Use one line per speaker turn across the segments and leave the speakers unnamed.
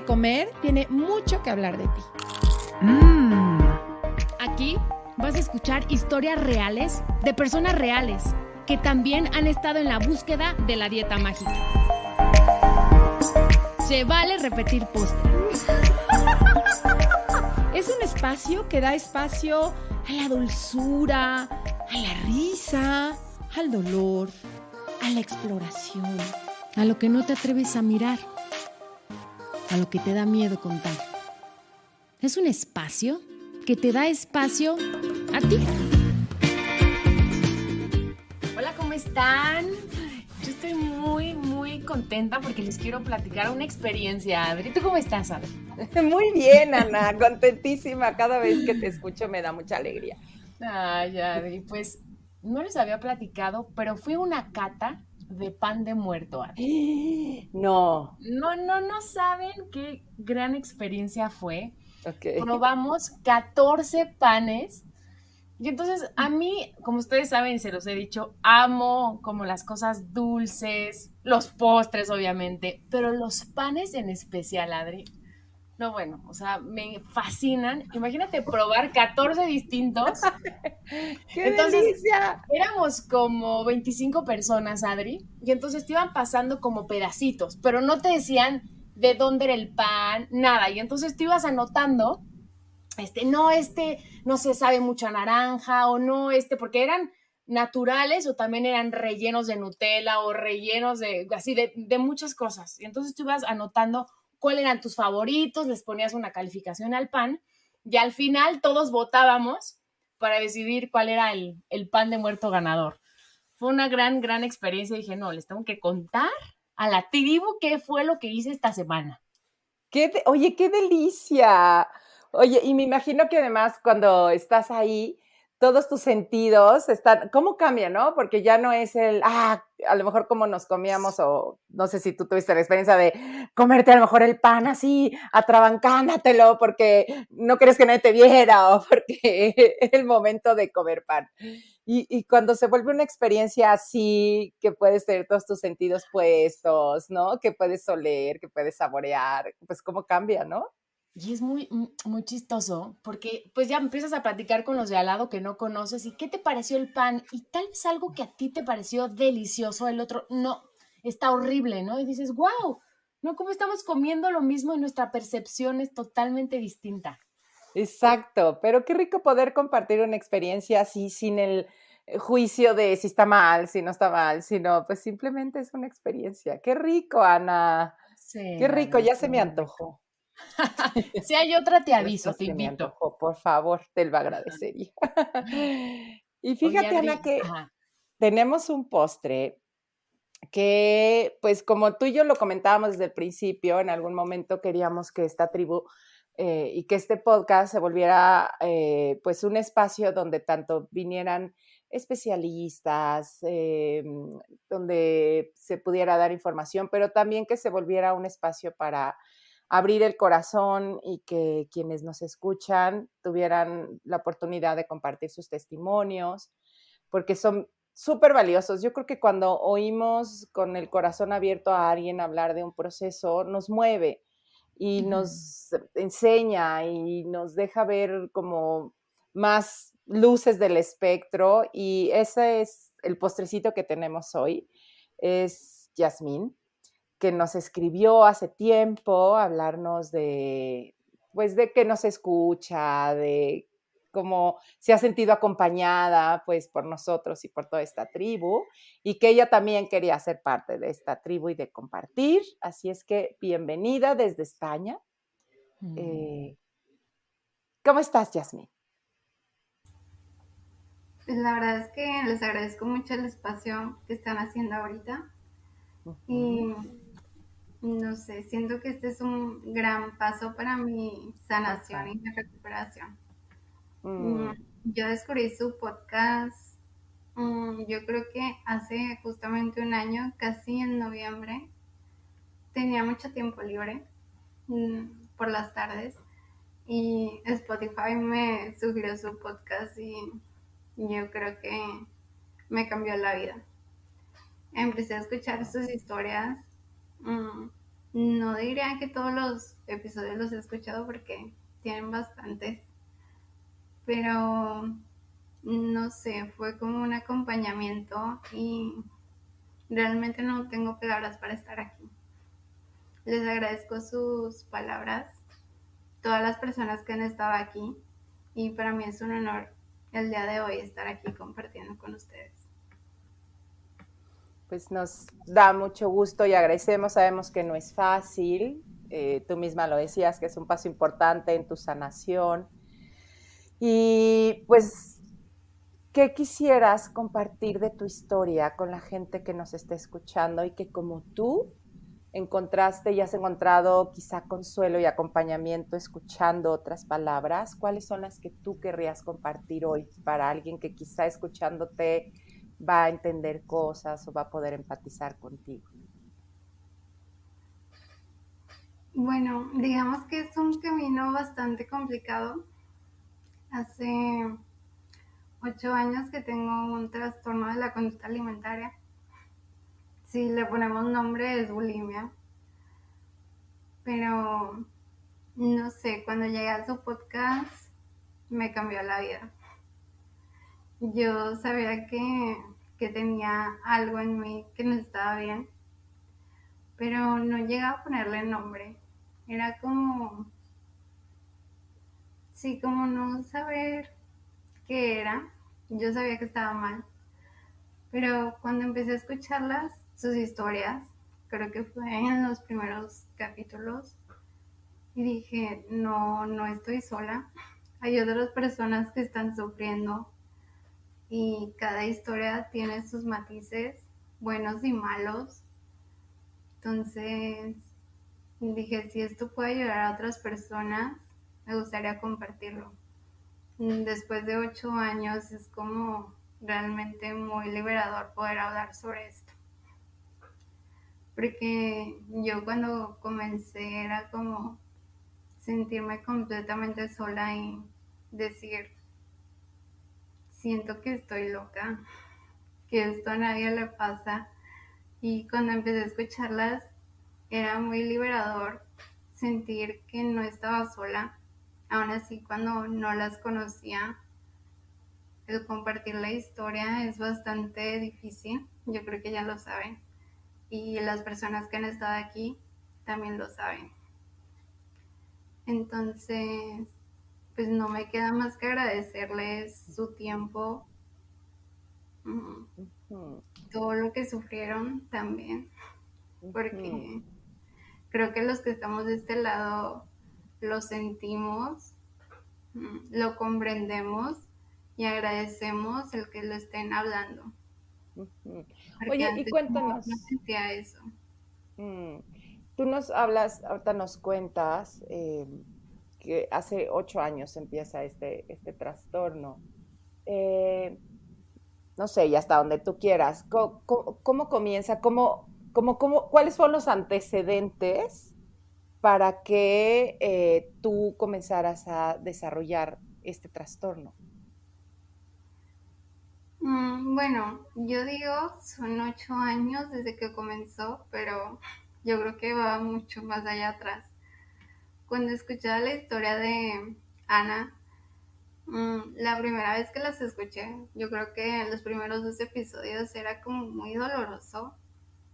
de comer tiene mucho que hablar de ti.
Aquí vas a escuchar historias reales de personas reales que también han estado en la búsqueda de la dieta mágica. Se vale repetir postre.
Es un espacio que da espacio a la dulzura, a la risa, al dolor, a la exploración,
A lo que no te atreves a mirar, a lo que te da miedo contar. Es un espacio que te da espacio a ti. Hola, ¿cómo están? Yo estoy muy contenta porque les quiero platicar una experiencia. Adri, ¿tú cómo estás, Adri?
Muy bien, Ana, contentísima. Cada vez que te escucho me da mucha alegría.
Ay, Adri, pues no les había platicado, pero fui a una cata de pan de muerto, Adri.
No,
No saben qué gran experiencia fue.
ok.
Probamos 14 panes. Y entonces a mí, como ustedes saben, se los he dicho, amo como las cosas dulces, los postres obviamente, pero los panes en especial, Adri. No, bueno, o sea, me fascinan. Imagínate probar 14 distintos.
¡Qué
Entonces,
delicia!
éramos como 25 personas, Adri, y entonces te iban pasando como pedacitos, pero no te decían de dónde era el pan, nada. Y entonces tú ibas anotando no se sabe mucho a naranja, o no, porque eran naturales o también eran rellenos de Nutella o rellenos de muchas cosas. Y entonces tú ibas anotando cuáles eran tus favoritos, les ponías una calificación al pan y al final todos votábamos para decidir cuál era el pan de muerto ganador. Fue una gran experiencia. Dije, no, les tengo que contar a la tribu qué fue lo que hice esta semana.
Oye, qué delicia. Oye, y me imagino que además cuando estás ahí, todos tus sentidos están, ¿cómo cambia, no? Porque ya no es a lo mejor como nos comíamos, o no sé si tú tuviste la experiencia de comerte a lo mejor el pan así, atrabancándatelo porque no quieres que nadie te viera o porque es el momento de comer pan. Y cuando se vuelve una experiencia así, que puedes tener todos tus sentidos puestos, ¿no? Que puedes oler, que puedes saborear, pues cómo cambia, ¿no?
Y es muy chistoso porque pues ya empiezas a platicar con los de al lado que no conoces y qué te pareció el pan y tal vez algo que a ti te pareció delicioso, el otro no, está horrible, ¿no? Y dices, wow, ¿no? ¿Cómo estamos comiendo lo mismo y nuestra percepción es totalmente distinta?
Exacto, pero qué rico poder compartir una experiencia así sin el juicio de si está mal, si no está mal, sino pues simplemente es una experiencia. Qué rico, Ana.
Sí,
Qué rico,
Adri,
ya se me
muy rico.
antojó.
Si hay otra, te
Ya
aviso,
hasta
te
se me
invito.
antojó, por favor, te lo agradecería. Y
Oye,
fíjate, Ana,
Adri,
que
ajá.
tenemos un postre que, pues como tú y yo lo comentábamos desde el principio, en algún momento queríamos que esta tribu y que este podcast se volviera pues un espacio donde tanto vinieran especialistas, donde se pudiera dar información, pero también que se volviera un espacio para abrir el corazón y que quienes nos escuchan tuvieran la oportunidad de compartir sus testimonios, porque son súper valiosos. Yo creo que cuando oímos con el corazón abierto a alguien hablar de un proceso, nos mueve y nos enseña y nos deja ver como más luces del espectro, y ese es el postrecito que tenemos hoy. Es Yasmín, que nos escribió hace tiempo a hablarnos de, pues, de que nos escucha, de cómo se ha sentido acompañada, pues, por nosotros y por toda esta tribu, y que ella también quería ser parte de esta tribu y de compartir. Así es que bienvenida desde España. Eh, ¿Cómo estás, Yasmín?
Pues la verdad es que les agradezco mucho el espacio que están haciendo ahorita. Y no sé, siento que este es un gran paso para mi sanación y mi recuperación. Yo descubrí su podcast, yo creo que hace justamente un año, casi en noviembre. Tenía mucho tiempo libre por las tardes y Spotify me sugirió su podcast y yo creo que me cambió la vida. Empecé a escuchar sus historias. No diría que todos los episodios los he escuchado porque tienen bastantes, pero no sé, fue como un acompañamiento y realmente no tengo palabras para estar aquí. Les agradezco sus palabras, todas las personas que han estado aquí, y para mí es un honor el día de hoy estar aquí compartiendo con ustedes.
Pues nos da mucho gusto y agradecemos, sabemos que no es fácil, tú misma lo decías, que es un paso importante en tu sanación. Y pues, ¿qué quisieras compartir de tu historia con la gente que nos esté escuchando y que como tú encontraste y has encontrado quizá consuelo y acompañamiento escuchando otras palabras? ¿Cuáles son las que tú querrías compartir hoy para alguien que quizá escuchándote va a entender cosas o va a poder empatizar contigo?
Bueno, digamos que es un camino bastante complicado. Hace 8 años que tengo un trastorno de la conducta alimentaria. Si le ponemos nombre es bulimia. Pero no sé, cuando llegué a su podcast me cambió la vida. Yo sabía que tenía algo en mí que no estaba bien, pero no llegaba a ponerle nombre. Era como, sí, como no saber qué era. Yo sabía que estaba mal, pero cuando empecé a escucharlas, sus historias, creo que fue en los primeros capítulos, y dije, no, no estoy sola. Hay otras personas que están sufriendo y cada historia tiene sus matices, buenos y malos. Entonces dije, si esto puede ayudar a otras personas, me gustaría compartirlo. Después de 8 años es como realmente muy liberador poder hablar sobre esto. Porque yo cuando comencé era como sentirme completamente sola y decir, siento que estoy loca, que esto a nadie le pasa. Y cuando empecé a escucharlas, era muy liberador sentir que no estaba sola. Aún así, cuando no las conocía, el compartir la historia es bastante difícil. Yo creo que ya lo saben. Y las personas que han estado aquí también lo saben. Entonces, pues no me queda más que agradecerles su tiempo, todo lo que sufrieron también, porque creo que los que estamos de este lado lo sentimos, lo comprendemos y agradecemos el que lo estén hablando. Porque
Oye, y
antes
cuéntanos,
no sentía eso.
tú nos hablas, ahorita nos cuentas que hace 8 años empieza este trastorno. Eh, no sé, y hasta donde tú quieras. ¿Cómo comienza? ¿Cuáles son los antecedentes para que tú comenzaras a desarrollar este trastorno?
Bueno, yo digo, son 8 años desde que comenzó, pero yo creo que va mucho más allá atrás. Cuando escuchaba la historia de Ana, la primera vez que las escuché, yo creo que en los primeros 2 episodios era como muy doloroso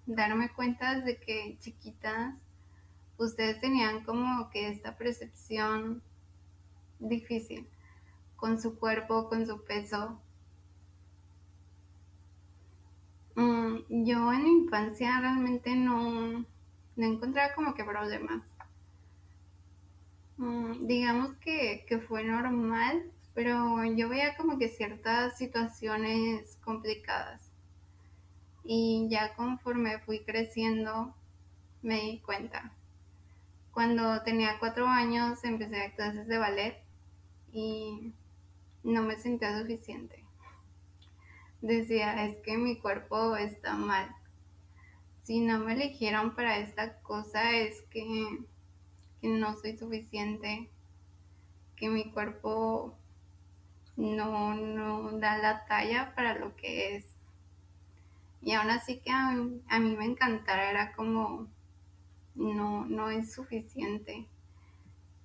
darme cuenta de que chiquitas ustedes tenían como que esta percepción difícil con su cuerpo, con su peso. Yo en mi infancia realmente no encontraba como que problemas. Digamos que fue normal, pero yo veía como que ciertas situaciones complicadas. Y ya conforme fui creciendo, me di cuenta. Cuando tenía 4 años empecé a clases de ballet y no me sentía suficiente. Decía, es que mi cuerpo está mal. Si no me eligieron para esta cosa es que no soy suficiente, que mi cuerpo no da la talla para lo que es. Y aún así que a mí me encantara, era como, no es suficiente.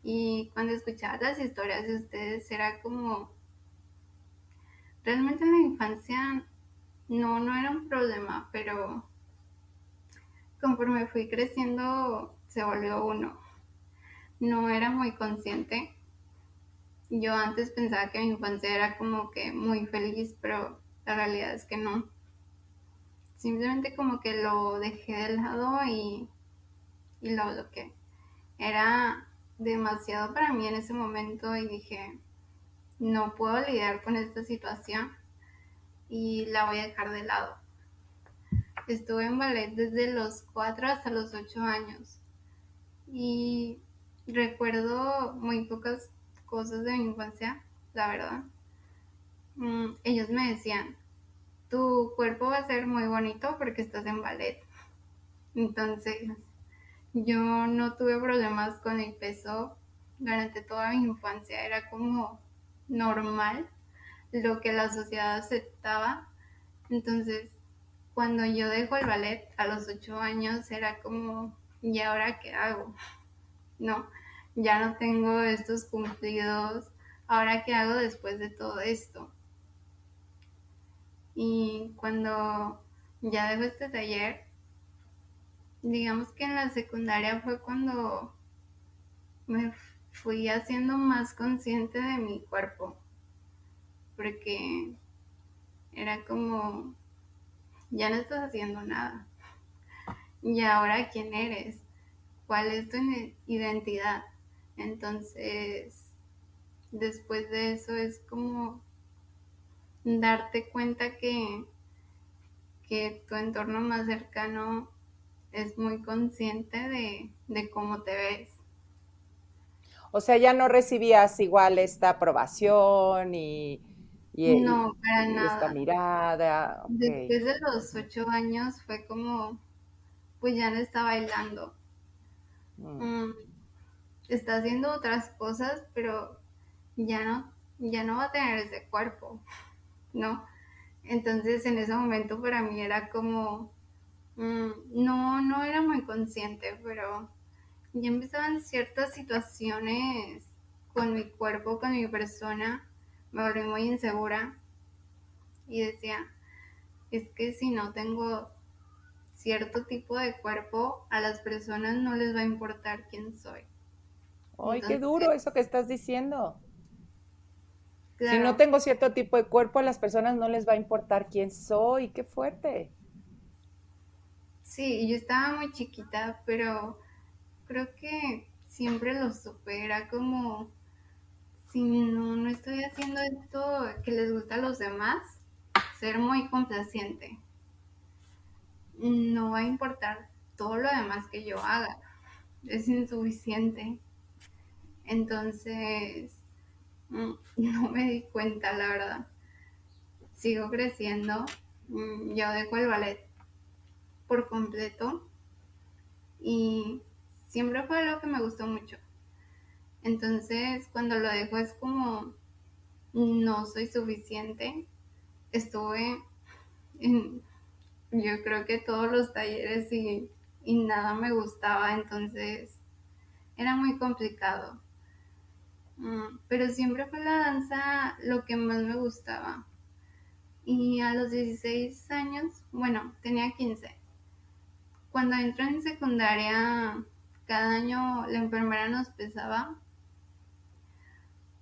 Y cuando escuchaba las historias de ustedes era como, realmente en la infancia no era un problema, pero conforme fui creciendo se volvió uno. No era muy consciente. Yo antes pensaba que mi infancia era como que muy feliz, pero la realidad es que no. Simplemente como que lo dejé de lado y lo bloqueé. Era demasiado para mí en ese momento y dije, no puedo lidiar con esta situación y la voy a dejar de lado. Estuve en ballet desde los 4 hasta los 8 años y recuerdo muy pocas cosas de mi infancia, la verdad. Ellos me decían, tu cuerpo va a ser muy bonito porque estás en ballet. Entonces, yo no tuve problemas con el peso durante toda mi infancia, era como normal lo que la sociedad aceptaba. Entonces, cuando yo dejo el ballet a los 8 años, era como, ¿y ahora qué hago? No, ya no tengo estos cumplidos, ¿ahora qué hago después de todo esto? Y cuando ya dejo este taller, digamos que en la secundaria fue cuando me fui haciendo más consciente de mi cuerpo, porque era como, ya no estás haciendo nada. ¿Y ahora quién eres? ¿Cuál es tu identidad? Entonces, después de eso es como darte cuenta que tu entorno más cercano es muy consciente de cómo te ves.
O sea, ya no recibías igual esta aprobación
No, para
y esta
nada.
mirada, ok.
Después de los 8 años fue como, pues ya no está bailando.
Mm.
Mm, Está haciendo otras cosas, pero ya no va a tener ese cuerpo, ¿no? Entonces en ese momento para mí era como, no era muy consciente, pero ya empezaban ciertas situaciones con mi cuerpo, con mi persona, me volví muy insegura y decía, es que si no tengo cierto tipo de cuerpo, a las personas no les va a importar quién soy.
Ay, qué
Entonces,
duro eso que estás diciendo. Si no
claro,
tengo cierto tipo de cuerpo, a las personas no les va a importar quién soy. Qué fuerte.
sí, yo estaba muy chiquita, pero creo que siempre lo supe, era como, si no estoy haciendo esto que les gusta a los demás, ser muy complaciente. No va a importar todo lo demás que yo haga, es insuficiente. Entonces, no me di cuenta, la verdad. Sigo creciendo, yo dejo el ballet por completo y siempre fue algo que me gustó mucho. Entonces, cuando lo dejo es como, no soy suficiente. Estuve en, yo creo que todos los talleres y nada me gustaba, entonces era muy complicado. Pero siempre fue la danza lo que más me gustaba. Y a los 16 años, bueno, tenía 15. Cuando entré en secundaria, cada año la enfermera nos pesaba,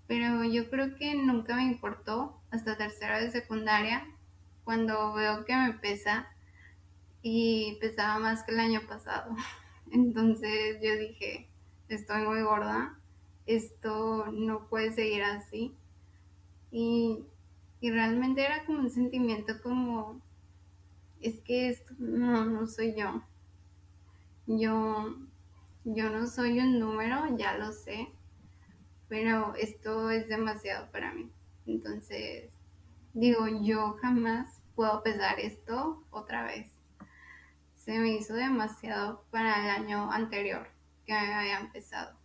pero yo creo que nunca me importó hasta tercero de secundaria, cuando veo que me pesa y pesaba más que el año pasado. Entonces yo dije, estoy muy gorda, esto no puede seguir así. Y, y realmente era como un sentimiento como, es que esto no soy yo. Yo, yo no soy un número, ya lo sé, pero esto es demasiado para mí. Entonces, digo, yo jamás puedo pesar esto otra vez. Se me hizo demasiado para el año anterior que me había empezado.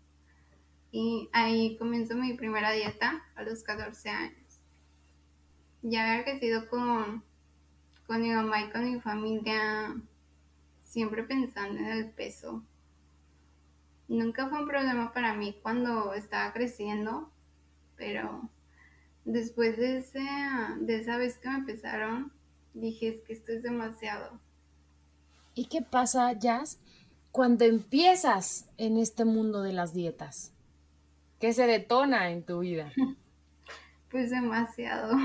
Y ahí comenzó mi primera dieta a los 14 años. Ya había crecido con mi mamá y con mi familia, siempre pensando en el peso. Nunca fue un problema para mí cuando estaba creciendo, pero después de esa vez que me pesaron, dije, es que esto es demasiado.
¿Y qué pasa, Jazz, cuando empiezas en este mundo de las dietas? ¿Qué se detona en tu vida?
Pues demasiado.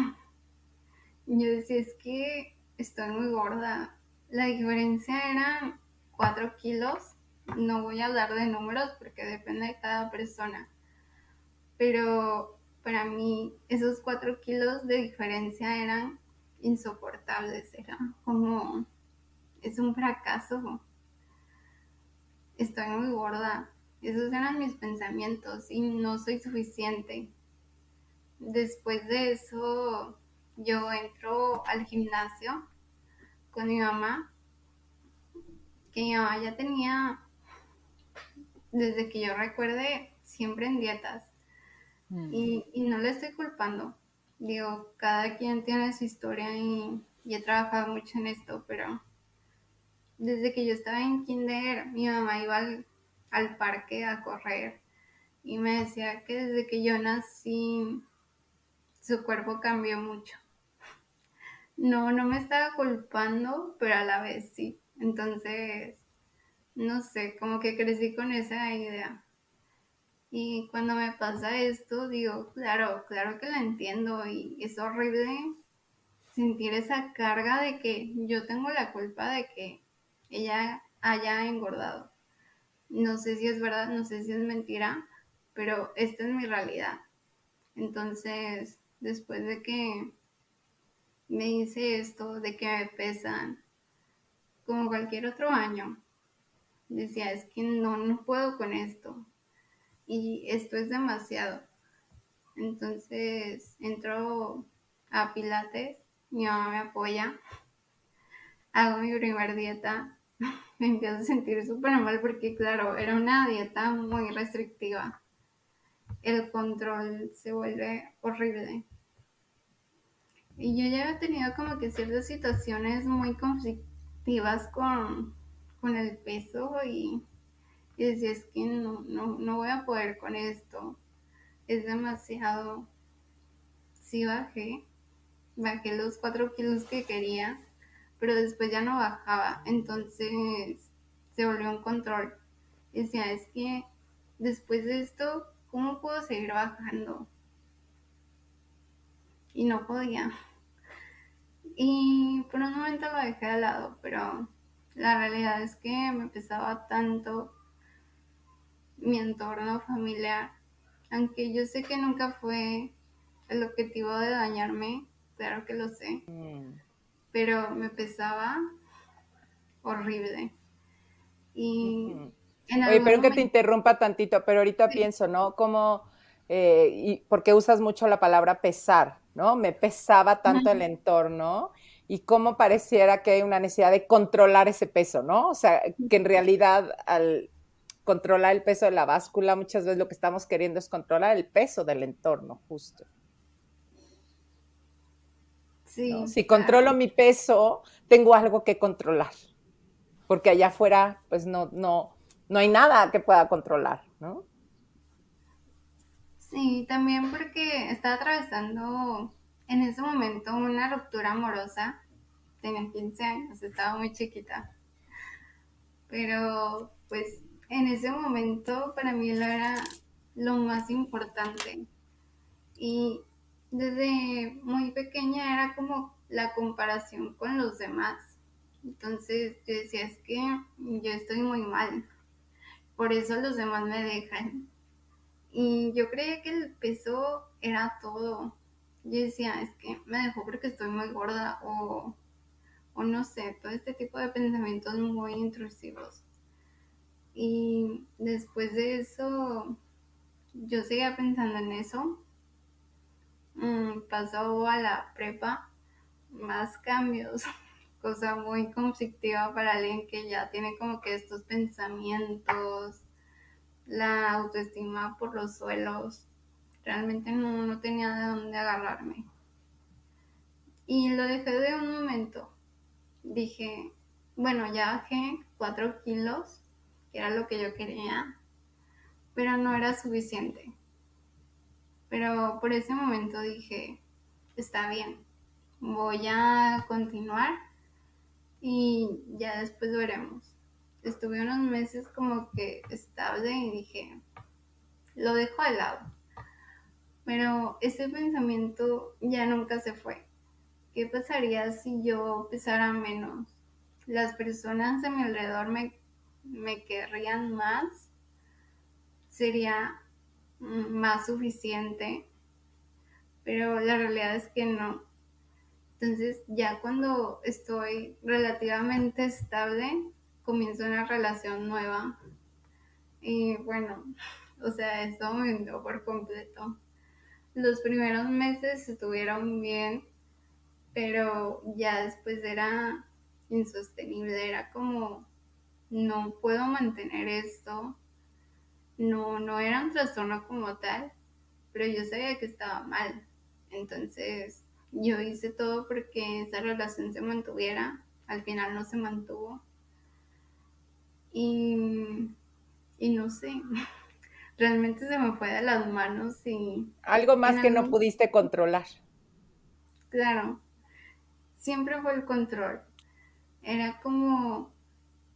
Yo decía, es que estoy muy gorda. La diferencia eran 4 kilos. No voy a hablar de números porque depende de cada persona. Pero para mí esos 4 kilos de diferencia eran insoportables. Era como, es un fracaso. Estoy muy gorda. Esos eran mis pensamientos y no soy suficiente. Después de eso, yo entro al gimnasio con mi mamá, que mi mamá ya tenía, desde que yo recuerde, siempre en dietas. Y no le estoy culpando. Digo, cada quien tiene su historia y he trabajado mucho en esto, pero desde que yo estaba en kinder, mi mamá iba al parque a correr y me decía que desde que yo nací, su cuerpo cambió mucho. No, no me estaba culpando, pero a la vez sí. Entonces, no sé, como que crecí con esa idea. Y cuando me pasa esto, digo, claro, claro que la entiendo y es horrible sentir esa carga de que yo tengo la culpa de que ella haya engordado. No sé si es verdad, no sé si es mentira, pero esta es mi realidad. Entonces, después de que me hice esto, de que me pesan, como cualquier otro año, decía, es que no, no puedo con esto. Y esto es demasiado. Entonces entro a Pilates, mi mamá me apoya, hago mi primer dieta, me empiezo a sentir súper mal porque claro, era una dieta muy restrictiva. El control se vuelve horrible. Y yo ya había tenido como que ciertas situaciones muy conflictivas con el peso y decía, es que no, no, no voy a poder con esto. Es demasiado. Sí bajé los 4 kilos que quería, pero después ya no bajaba. Entonces se volvió un control. Decía, es que después de esto, ¿cómo puedo seguir bajando? Y no podía. Y por un momento lo dejé de lado, pero la realidad es que me pesaba tanto mi entorno familiar, aunque yo sé que nunca fue el objetivo de dañarme, claro que lo sé,
Mm.
pero me pesaba horrible. Y
Ujú.
en
Oye,
algún
pero que te
momento,
interrumpa tantito, pero ahorita
sí,
pienso, ¿no? Como, y porque usas mucho la palabra pesar, ¿no? Me pesaba tanto el entorno y cómo pareciera que hay una necesidad de controlar ese peso, ¿no? O sea, que en realidad al controlar el peso de la báscula, muchas veces lo que estamos queriendo es controlar el peso del entorno, justo, ¿no?
sí,
Si controlo
claro.
mi peso, tengo algo que controlar, porque allá afuera, pues no hay nada que pueda controlar, ¿no?
Sí, también porque estaba atravesando en ese momento una ruptura amorosa. Tenía 15 años, estaba muy chiquita. Pero pues en ese momento para mí él era lo más importante. Y desde muy pequeña era como la comparación con los demás. Entonces yo decía, es que yo estoy muy mal, por eso los demás me dejan. Y yo creía que el peso era todo. Yo decía, es que me dejó porque estoy muy gorda o no sé, todo este tipo de pensamientos muy intrusivos. Y después de eso, yo seguía pensando en eso. Pasó a la prepa, más cambios, cosa muy conflictiva para alguien que ya tiene como que estos pensamientos, la autoestima por los suelos. Realmente no, no tenía de dónde agarrarme. Y lo dejé de un momento. Dije, bueno, ya bajé 4 kilos, que era lo que yo quería. pero no era suficiente. Pero por ese momento dije, está bien, voy a continuar y ya después veremos. Estuve unos meses como que estable y dije, lo dejo de lado. Pero ese pensamiento ya nunca se fue. ¿Qué pasaría si yo pesara menos? ¿Las personas a mi alrededor me querrían más? ¿Sería más suficiente? Pero la realidad es que no. Entonces ya cuando estoy relativamente estable, comienzo una relación nueva. Y bueno, o sea, eso me hundió por completo. Los primeros meses estuvieron bien, pero ya después era insostenible, era como, no puedo mantener esto. No, no era un trastorno como tal, pero yo sabía que estaba mal. Entonces yo hice todo porque esa relación se mantuviera. Al final no se mantuvo. Y, y no sé, realmente se me fue de las manos y
Algo
en
más que no
algún,
pudiste controlar.
claro, siempre fue el control. Era como,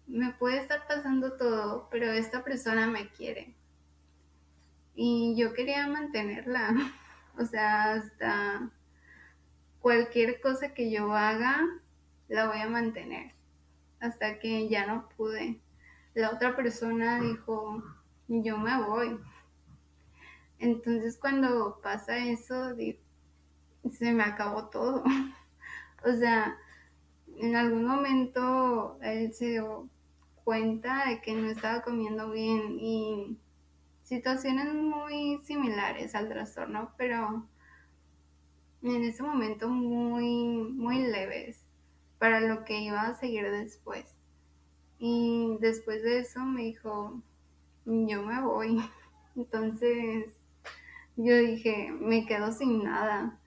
me puede estar pasando todo, pero esta persona me quiere. Y yo quería mantenerla. O sea, hasta cualquier cosa que yo haga, la voy a mantener. Hasta que ya no pude. La otra persona dijo, yo me voy. Entonces cuando pasa eso, se me acabó todo. O sea, en algún momento él se dio cuenta de que no estaba comiendo bien y situaciones muy similares al trastorno, pero en ese momento muy leves para lo que iba a seguir después. Y después de eso me dijo, yo me voy. Entonces yo dije, me quedo sin nada.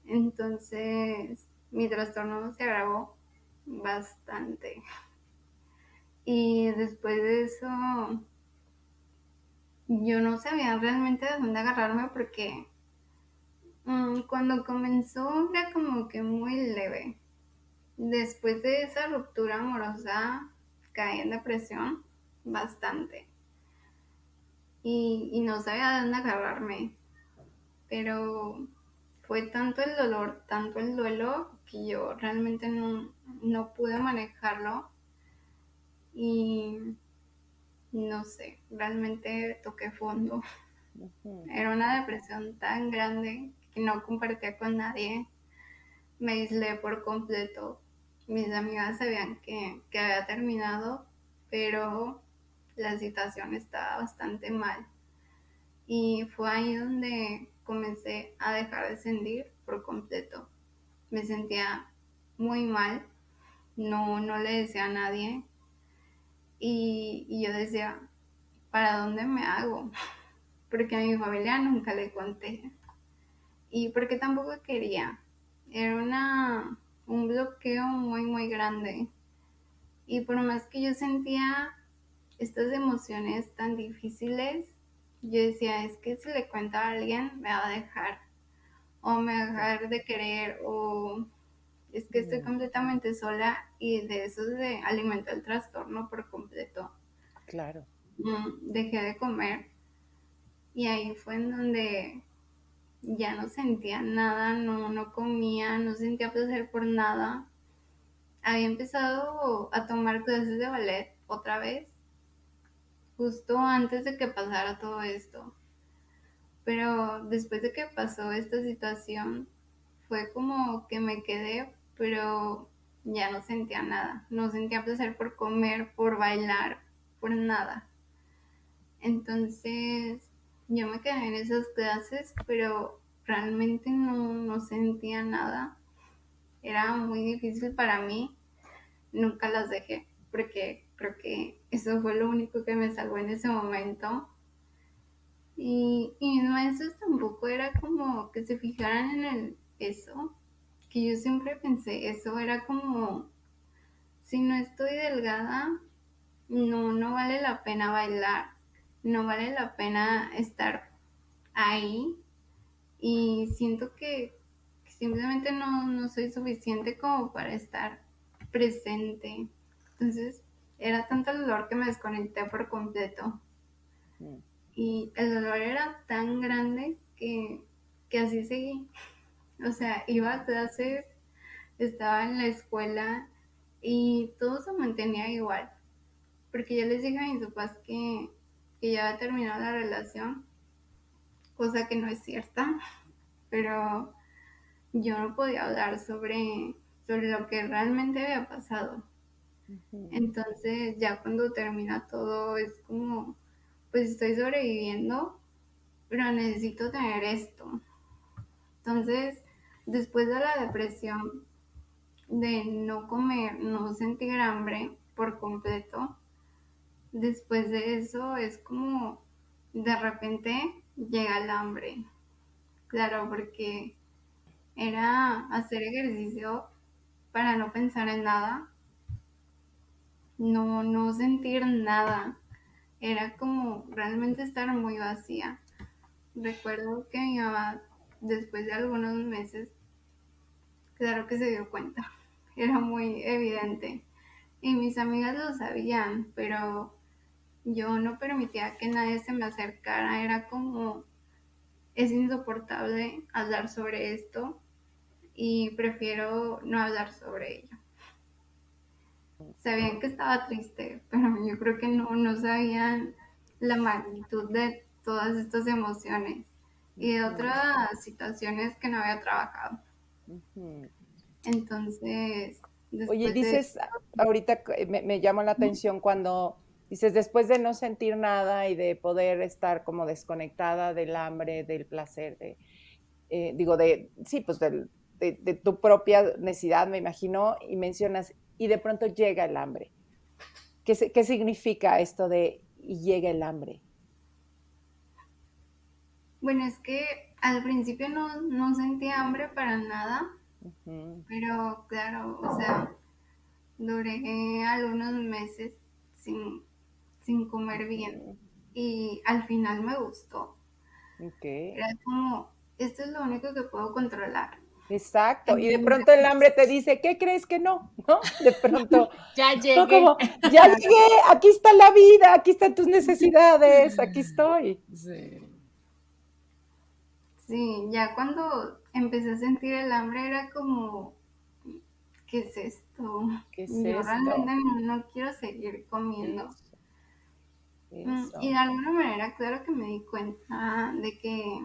Entonces mi trastorno se agravó bastante. Y después de eso yo no sabía realmente de dónde agarrarme porque cuando comenzó era como que muy leve. Después de esa ruptura amorosa caí en depresión bastante y no sabía de dónde agarrarme, pero fue tanto el dolor, tanto el duelo que yo realmente no pude manejarlo y no sé, realmente toqué fondo.
Ujú.
Era una depresión tan grande que no compartía con nadie. Me aislé por completo. Mis amigas sabían que había terminado, pero la situación estaba bastante mal. Y fue ahí donde comencé a dejar de sentir por completo. Me sentía muy mal, no le decía a nadie. Y yo decía, ¿para dónde me hago? Porque a mi familia nunca le conté. Y porque tampoco quería. Era un bloqueo muy grande. Y por más que yo sentía estas emociones tan difíciles, yo decía, es que si le cuento a alguien me va a dejar, o me va a dejar de querer, o es que estoy
Mm,
completamente sola y de eso se alimentó el trastorno por completo.
claro.
Dejé de comer y ahí fue en donde ya no sentía nada, no comía, no sentía placer por nada. Había empezado a tomar clases de ballet otra vez justo antes de que pasara todo esto. Pero después de que pasó esta situación, fue como que me quedé, pero ya no sentía nada. No sentía placer por comer, por bailar, por nada. Entonces yo me quedé en esas clases, pero realmente no sentía nada. Era muy difícil para mí. Nunca las dejé, porque creo que eso fue lo único que me salvó en ese momento. Y mis maestros tampoco era como que se fijaran en el peso, que yo siempre pensé, eso era como, si no estoy delgada, no vale la pena bailar, no vale la pena estar ahí y siento que simplemente no soy suficiente como para estar presente. Entonces era tanto el dolor que me desconecté por completo.
Mm.
Y el dolor era tan grande que así seguí. O sea, iba a clases, estaba en la escuela y todo se mantenía igual. Porque yo les dije a mis papás que ya había terminado la relación, cosa que no es cierta, pero yo no podía hablar sobre lo que realmente había pasado.
Ujú.
Entonces ya cuando termina todo es como, pues estoy sobreviviendo, pero necesito tener esto. Entonces, después de la depresión, de no comer, no sentir hambre por completo, después de eso es como de repente llega el hambre. Claro, porque era hacer ejercicio para no pensar en nada, no sentir nada. Era como realmente estar muy vacía. Recuerdo que mi mamá, después de algunos meses, claro que se dio cuenta. Era muy evidente. Y mis amigas lo sabían, pero yo no permitía que nadie se me acercara. Era como, es insoportable hablar sobre esto y prefiero no hablar sobre ello. Sabían que estaba triste, pero yo creo que no sabían la magnitud de todas estas emociones y de
Ujú.
otras situaciones que no había trabajado.
Ujú.
Entonces,
Oye,
después de...
dices, ahorita me llama la atención cuando dices, después de no sentir nada y de poder estar como desconectada del hambre, del placer, digo, sí, pues de tu propia necesidad, me imagino, y mencionas, y de pronto llega el hambre. ¿Qué significa esto de y llega el hambre?
Bueno, es que al principio no sentía hambre para nada,
Ujú.
pero claro, o sea, duré algunos meses sin, sin comer bien
Ujú.
y al final me gustó.
Ok.
Era como, esto es lo único que puedo controlar.
Exacto. Y de
Entonces,
pronto el hambre te dice, ¿qué crees que no? ¿No? De pronto,
Ya
¿no?
llegué.
Como, ya llegué, aquí está la vida, aquí están tus necesidades, aquí estoy.
Sí.
sí, ya cuando empecé a sentir el hambre era como, ¿qué es esto?
¿Qué es
Yo realmente
esto?
no quiero seguir comiendo.
Eso,
Y de
eso.
alguna manera, claro que me di cuenta de que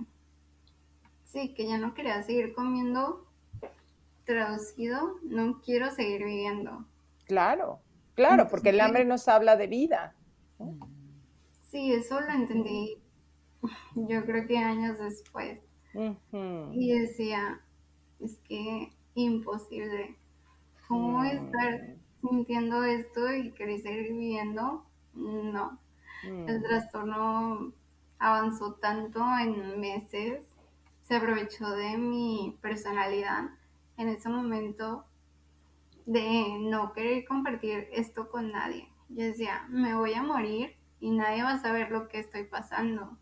sí, que ya no quería seguir comiendo, traducido, no quiero seguir viviendo.
Claro, claro, porque el
Entonces,
hambre nos habla de vida, ¿no?
sí, eso lo
Ujú.
entendí yo creo que años después.
Ujú.
Y decía, es que imposible. ¿Cómo voy a estar
Mm.
sintiendo esto y querer seguir viviendo? No. El
Mm.
trastorno avanzó tanto en meses, se aprovechó de mi personalidad en ese momento de no querer compartir esto con nadie. Yo decía, me voy a morir y nadie va a saber lo que estoy pasando.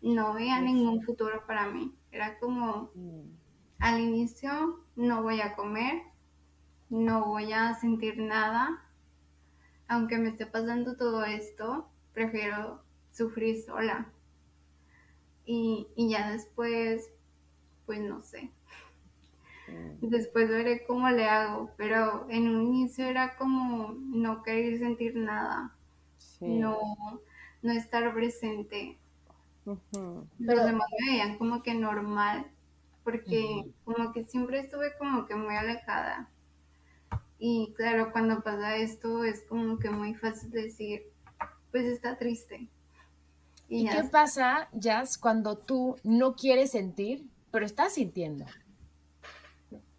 No veía
Eso.
ningún futuro para mí. Era como,
Mm.
al inicio no voy a comer, no voy a sentir nada, aunque me esté pasando todo esto, prefiero sufrir sola. Y ya después, pues no sé.
Mm.
Después veré cómo le hago, pero en un inicio era como no querer sentir nada,
Sí.
no, no estar presente.
Ujú.
Los
Pero,
demás me veían como que normal, porque
ujú.
como que siempre estuve como que muy alejada. Y claro, cuando pasa esto es como que muy fácil decir, pues está triste y
¿Y
ya
qué
está.
pasa, Jazz, cuando tú no quieres sentir, pero estás sintiendo?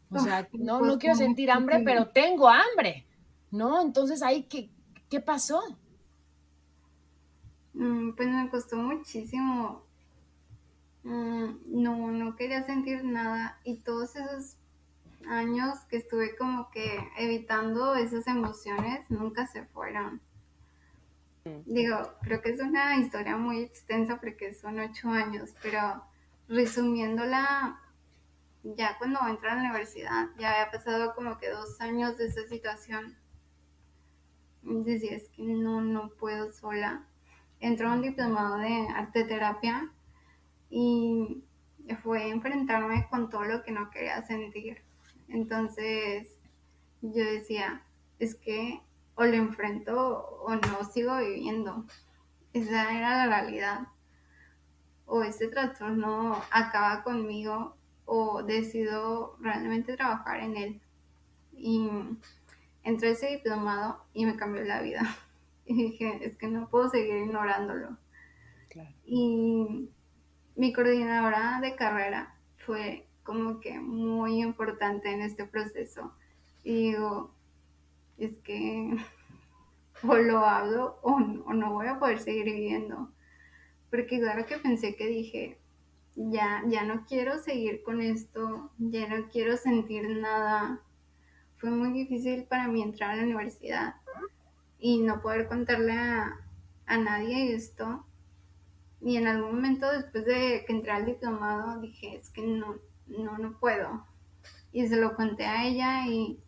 O
Uf,
sea,
me
no
costó
quiero sentir hambre,
muchísimo.
pero tengo hambre, ¿no? Entonces ahí, ¿qué pasó?
Pues me costó muchísimo. No quería sentir nada y todos esos años que estuve como que evitando esas emociones nunca se fueron. Digo, creo que es una historia muy extensa porque son 8 años, pero resumiéndola, ya cuando entré a la universidad, ya había pasado como que 2 años de esa situación. Decía, es que no puedo sola. Entré a un diplomado de arte terapia y fue enfrentarme con todo lo que no quería sentir. Entonces yo decía, es que o lo enfrento o no sigo viviendo. Esa era la realidad. O este trastorno acaba conmigo o decido realmente trabajar en él. Y entré a ese diplomado y me cambió la vida. Y dije, es que no puedo seguir ignorándolo.
Claro.
Y mi coordinadora de carrera fue como que muy importante en este proceso. Y digo, es que o lo hablo o no voy a poder seguir viviendo. Porque claro que pensé que dije, ya no quiero seguir con esto, ya no quiero sentir nada. Fue muy difícil para mí entrar a la universidad y no poder contarle a nadie esto. Y en algún momento después de que entré al diplomado dije, es que no puedo. Y se lo conté a ella y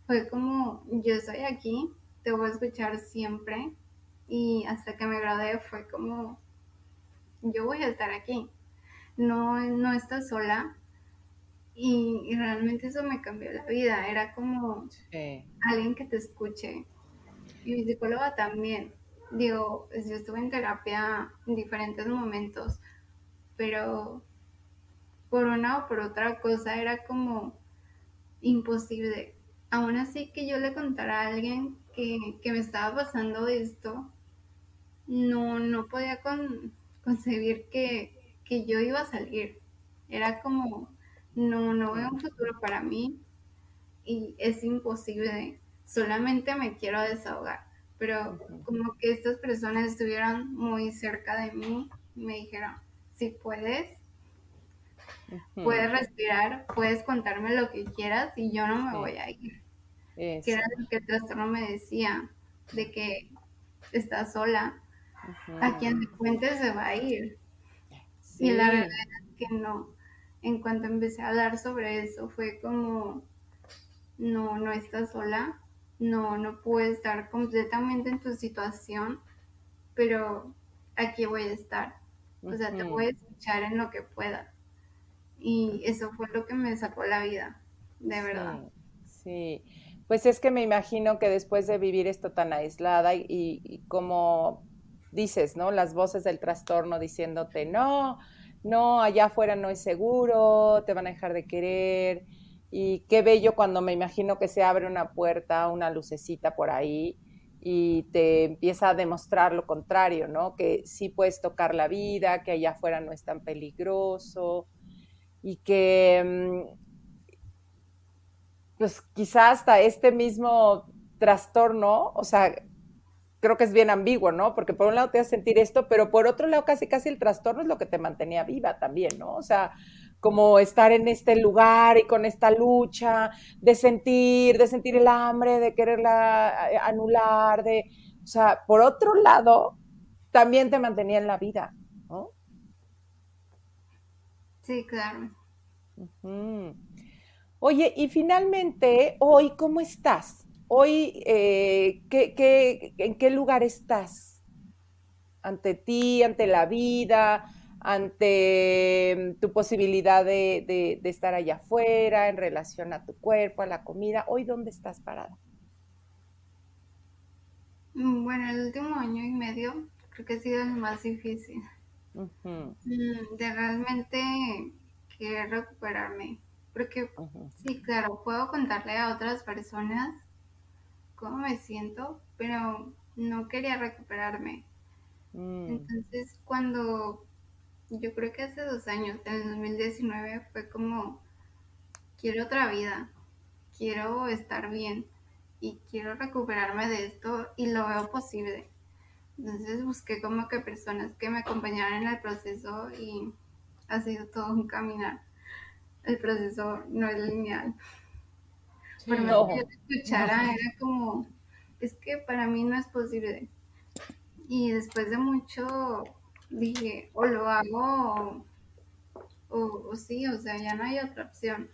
fue como, yo estoy aquí, te voy a escuchar siempre. Y hasta que me gradué fue como, yo voy a estar aquí, no estás sola. Y realmente eso me cambió la vida, era como
Sí.
alguien que te escuche. Y mi psicóloga también. Digo, pues yo estuve en terapia en diferentes momentos, pero por una o por otra cosa era como imposible. Aún así que yo le contara a alguien que me estaba pasando esto, no podía concebir que yo iba a salir. Era como, no veo un futuro para mí y es imposible. Solamente me quiero desahogar. Pero
Ujú,
como que estas personas estuvieron muy cerca de mí y me dijeron, si puedes
ujú.
respirar, puedes contarme lo que quieras y yo no me
Sí,
voy a ir. Que era
eso.
lo que el trastorno me decía, de que estás sola, a
Ujú.
quien le cuentes se va a ir. Y la realidad
Sí,
es que no. En cuanto empecé a hablar sobre eso, fue como, no estás sola, no puedo estar completamente en tu situación, pero aquí voy a estar. O sea, te voy
ujú,
a escuchar en lo que pueda. Y eso fue lo que me sacó la vida, de verdad.
sí, sí. Pues es que me imagino que después de vivir esto tan aislada y como dices, ¿no? Las voces del trastorno diciéndote, no, no, allá afuera no es seguro, te van a dejar de querer. Y qué bello cuando me imagino que se abre una puerta, una lucecita por ahí y te empieza a demostrar lo contrario, ¿no? Que sí puedes tocar la vida, que allá afuera no es tan peligroso y que pues quizá hasta este mismo trastorno, o sea, creo que es bien ambiguo, ¿no? Porque por un lado te hace sentir esto, pero por otro lado casi casi el trastorno es lo que te mantenía viva también, ¿no? O sea, como estar en este lugar y con esta lucha de sentir el hambre, de quererla anular, o sea, por otro lado, también te mantenía en la vida, ¿no?
Sí, claro.
Ujú. Oye, y finalmente, hoy, ¿cómo estás? Hoy, en qué lugar estás? Ante ti, ante la vida, ante tu posibilidad de estar allá afuera, en relación a tu cuerpo, a la comida. Hoy, ¿dónde estás parada?
Bueno, el último año y medio creo que ha sido el más difícil.
Ujú,
De realmente querer recuperarme. Porque
ujú,
sí, claro, puedo contarle a otras personas cómo me siento, pero no quería recuperarme.
mm,
Entonces, cuando yo creo que hace 2 años, en el 2019, fue como, quiero otra vida, quiero estar bien y quiero recuperarme de esto y lo veo posible. Entonces busqué como que personas que me acompañaran en el proceso y ha sido todo un caminar. El proceso no es lineal. Por más que yo
no,
te escuchara, era como, es que para mí no es posible. Y después de mucho dije, o lo hago o sí, o sea, ya no hay otra opción.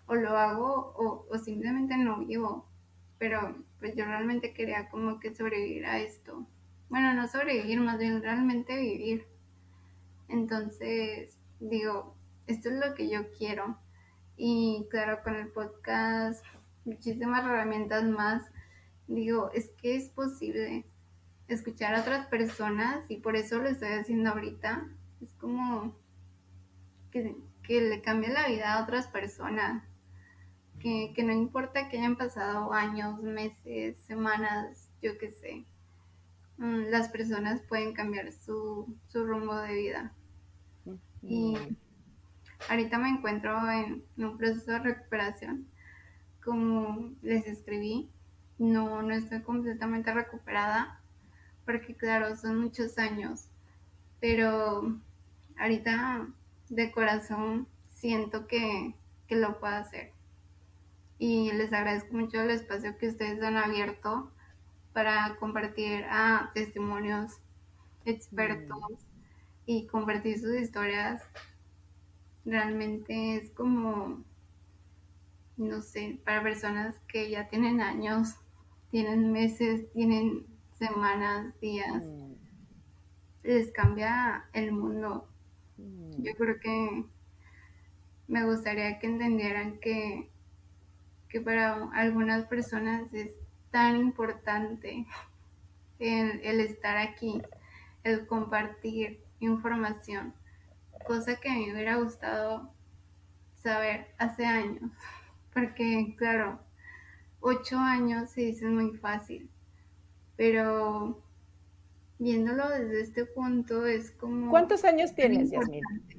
O lo hago o simplemente no vivo. Pero pues yo realmente quería como que sobrevivir a esto. Bueno, no sobrevivir, más bien realmente vivir. Entonces, digo, esto es lo que yo quiero. Y claro, con el podcast, muchísimas herramientas más. Digo, es que es posible escuchar a otras personas y por eso lo estoy haciendo ahorita. Es como que le cambie la vida a otras personas. Que no importa que hayan pasado años, meses, semanas, yo qué sé. Las personas pueden cambiar su rumbo de vida. Y ahorita me encuentro en un proceso de recuperación. Como les escribí, no estoy completamente recuperada, porque claro, son muchos años, pero ahorita de corazón siento que lo puedo hacer. Y les agradezco mucho el espacio que ustedes han abierto para compartir testimonios expertos y compartir sus historias. Realmente es como, no sé, para personas que ya tienen años, tienen meses, tienen semanas, días, les cambia el mundo. Yo creo que me gustaría que entendieran que para algunas personas es tan importante el estar aquí, el compartir información, cosa que a mí me hubiera gustado saber hace años, porque claro, 8 años se dice muy fácil, pero viéndolo desde este punto es como
¿Cuántos años
tan
tienes, Yasmín?
importante.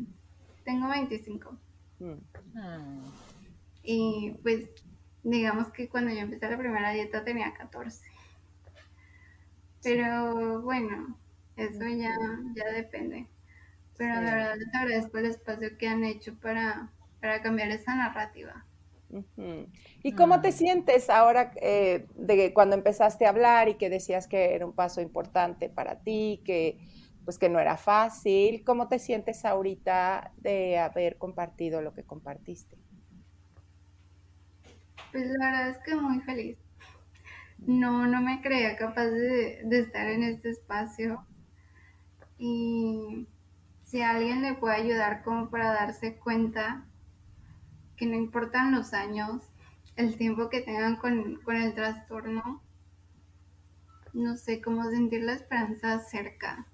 Tengo 25
Mm.
y pues digamos que cuando yo empecé la primera dieta tenía 14, pero bueno, eso ya depende. Pero
Sí.
la verdad les agradezco el espacio que han hecho para cambiar esa narrativa.
Ujú. ¿Y cómo te sientes ahora de cuando empezaste a hablar y que decías que era un paso importante para ti, que pues que no era fácil? ¿Cómo te sientes ahorita de haber compartido lo que compartiste?
Pues la verdad es que muy feliz. No me creía capaz de estar en este espacio y si a alguien le puede ayudar como para darse cuenta que no importan los años, el tiempo que tengan con el trastorno, no sé cómo sentir la esperanza cerca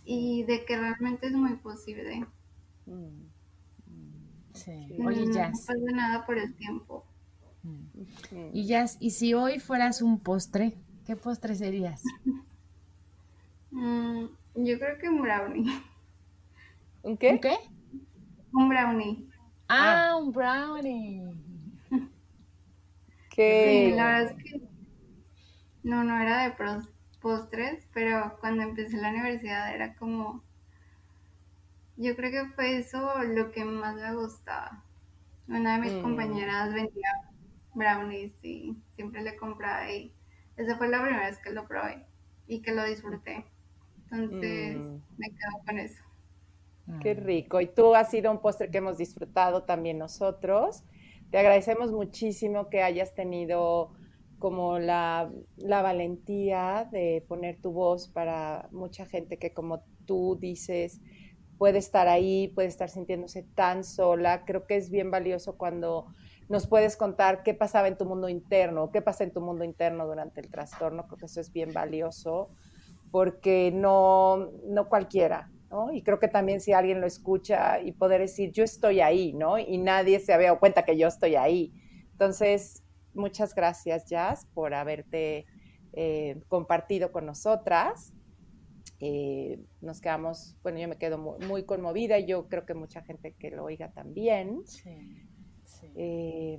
y de que realmente es muy posible.
Mm,
Sí.
sí.
Oye,
No
Jazz.
pasa nada por el tiempo.
Ujú.
Y Jazz, ¿y si hoy fueras un postre, qué postre serías?
Yo creo que un brownie.
¿Un
¿Un
qué?
qué?
Un brownie.
Ah,
Ah, un brownie. Qué
Sí,
qué,
la
rico.
verdad es que no era de postres, pero cuando empecé la universidad era como, yo creo que fue eso lo que más me gustaba. Una de mis
mm,
compañeras vendía brownies y siempre le compraba y esa fue la primera vez que lo probé y que lo disfruté. Entonces
mm,
me quedo con eso.
qué rico. Y tú has sido un postre que hemos disfrutado también nosotros. Te agradecemos muchísimo que hayas tenido como la valentía de poner tu voz para mucha gente que, como tú dices, puede estar ahí, puede estar sintiéndose tan sola. Creo que es bien valioso cuando nos puedes contar qué pasaba en tu mundo interno, qué pasa en tu mundo interno durante el trastorno. Creo que eso es bien valioso porque no cualquiera, ¿no? Y creo que también si alguien lo escucha y poder decir, yo estoy ahí, ¿no? Y nadie se había dado cuenta que yo estoy ahí. Entonces, muchas gracias, Jazz, por haberte compartido con nosotras. Nos quedamos, bueno, yo me quedo muy conmovida y yo creo que mucha gente que lo oiga también.
Sí, sí.
Eh,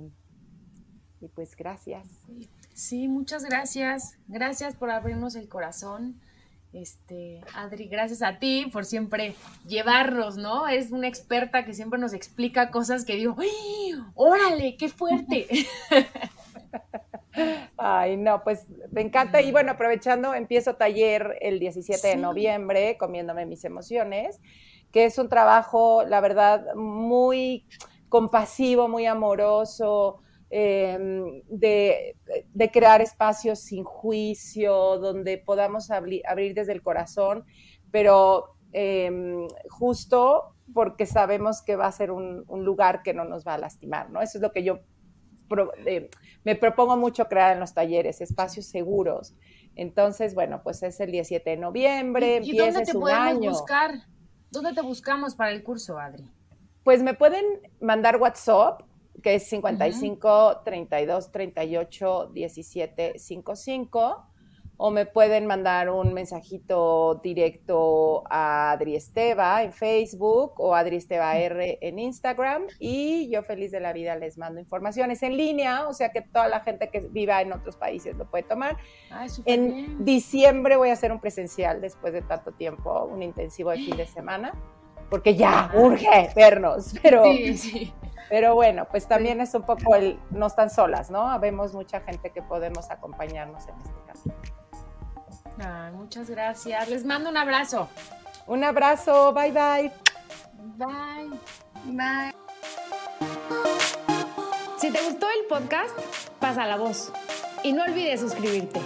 y pues gracias.
Sí, muchas gracias. Gracias por abrirnos el corazón. Adri, gracias a ti por siempre llevarnos, ¿no? Es una experta que siempre nos explica cosas que digo, ¡ay! ¡Órale! ¡Qué fuerte!
Ay, no, pues Me encanta. Y bueno, aprovechando, empiezo taller el 17 de
Sí.
noviembre, Comiéndome mis emociones, que es un trabajo, la verdad, muy compasivo, muy amoroso, de crear espacios sin juicio, donde podamos abrir desde el corazón, pero justo porque sabemos que va a ser un lugar que no nos va a lastimar, ¿no? Eso es lo que yo me propongo mucho crear en los talleres, espacios seguros. Entonces, bueno, pues es el 17 de noviembre,
¿Y dónde
empieza
te
un
podemos
año.
buscar? ¿Dónde te buscamos para el curso, Adri?
Pues me pueden mandar WhatsApp, que es
Ujú.
55 32 38 17 55, o me pueden mandar un mensajito directo a Adri Esteva en Facebook o Adri Esteva R en Instagram, y yo feliz de la vida les mando informaciones en línea, o sea que toda la gente que viva en otros países lo puede tomar.
Ay, súper
En
bien.
diciembre voy a hacer un presencial después de tanto tiempo, un intensivo de fin de semana, porque ya urge vernos,
Sí.
pero bueno, pues también es un poco no están solas, ¿no? Habemos mucha gente que podemos acompañarnos en este caso.
Ay, muchas gracias. Les mando un abrazo.
Un abrazo, bye bye.
Bye.
Bye.
Si te gustó el podcast, pasa la voz y no olvides suscribirte.